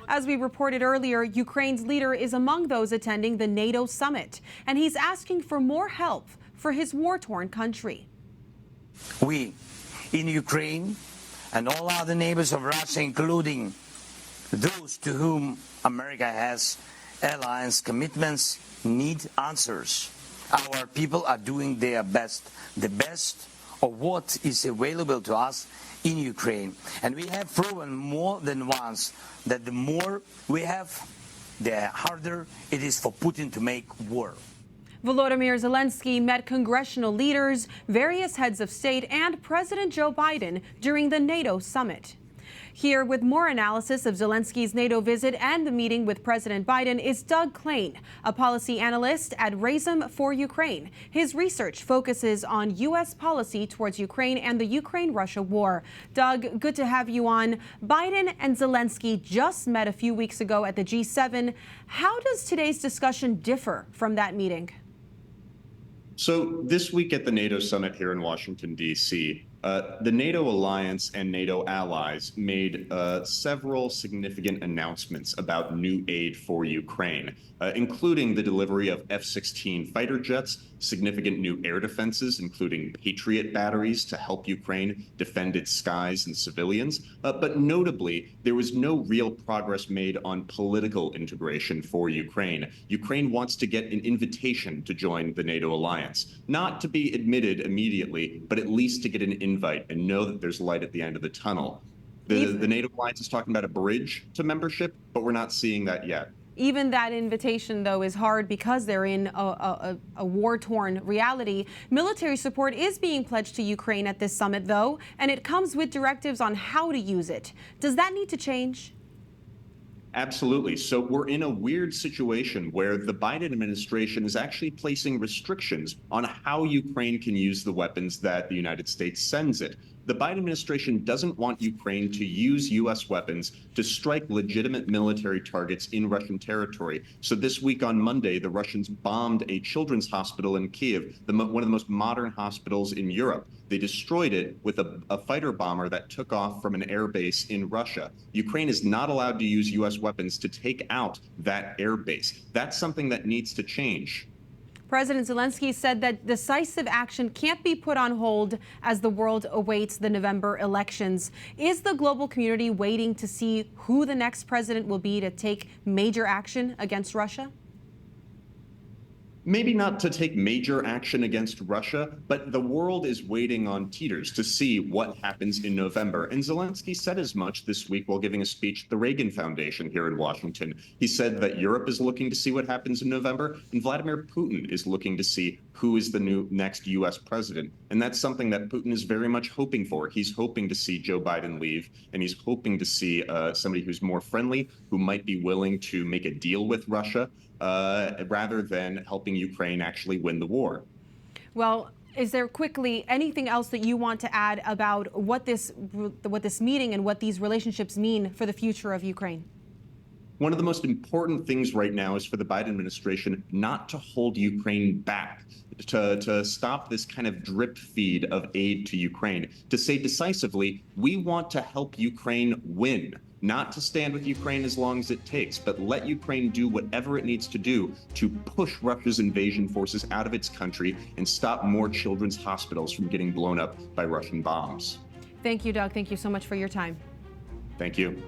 As we reported earlier, Ukraine's leader is among those attending the NATO Summit, and he's asking for more help for his war-torn country. We in Ukraine and all other neighbors of Russia, including those to whom America has alliance commitments, need answers. Our people are doing their best, the best of what is available to us in Ukraine. And we have proven more than once that the more we have, the harder it is for Putin to make war. Volodymyr Zelenskyy met congressional leaders, various heads of state, and President Joe Biden during the NATO summit. Here with more analysis of Zelenskyy's NATO visit and the meeting with President Biden is Doug Klain, a policy analyst at Razom for Ukraine. His research focuses on U.S. policy towards Ukraine and the Ukraine-Russia war. Doug, good to have you on. Biden and Zelenskyy just met a few weeks ago at the G7. How does today's discussion differ from that meeting? So this week at the NATO summit here in Washington, D.C., the NATO alliance and NATO allies made several significant announcements about new aid for Ukraine, including the delivery of F-16 fighter jets, significant new air defenses, including Patriot batteries to help Ukraine defend its skies and civilians. But notably, there was no real progress made on political integration for Ukraine. Ukraine wants to get an invitation to join the NATO alliance, not to be admitted immediately, but at least to get an invite and know that there's light at the end of the tunnel. The NATO alliance is talking about a bridge to membership, but we're not seeing that yet. Even that invitation, though, is hard because they're in a war-torn reality. Military support is being pledged to Ukraine at this summit, though, and it comes with directives on how to use it. Does that need to change? Absolutely. So we're in a weird situation where the Biden administration is actually placing restrictions on how Ukraine can use the weapons that the United States sends it. The Biden administration doesn't want Ukraine to use U.S. weapons to strike legitimate military targets in Russian territory. So this week on Monday, the Russians bombed a children's hospital in Kyiv, one of the most modern hospitals in Europe. They destroyed it with a fighter bomber that took off from an air base in Russia. Ukraine is not allowed to use U.S. weapons to take out that air base. That's something that needs to change. President Zelenskyy said that decisive action can't be put on hold as the world awaits the November elections. Is the global community waiting to see who the next president will be to take major action against Russia? Maybe not to take major action against Russia, but the world is waiting on teeters to see what happens in November. And Zelenskyy said as much this week while giving a speech at the Reagan Foundation here in Washington. He said that Europe is looking to see what happens in November, and Vladimir Putin is looking to see who is the next U.S. president. And that's something that Putin is very much hoping for. He's hoping to see Joe Biden leave, and he's hoping to see somebody who's more friendly, who might be willing to make a deal with Russia, rather than helping Ukraine actually win the war. Well, is there quickly anything else that you want to add about what this meeting and what these relationships mean for the future of Ukraine? One of the most important things right now is for the Biden administration not to hold Ukraine back, to stop this kind of drip feed of aid to Ukraine, to say decisively, we want to help Ukraine win. Not to stand with Ukraine as long as it takes, but let Ukraine do whatever it needs to do to push Russia's invasion forces out of its country and stop more children's hospitals from getting blown up by Russian bombs. Thank you, Doug. Thank you so much for your time. Thank you.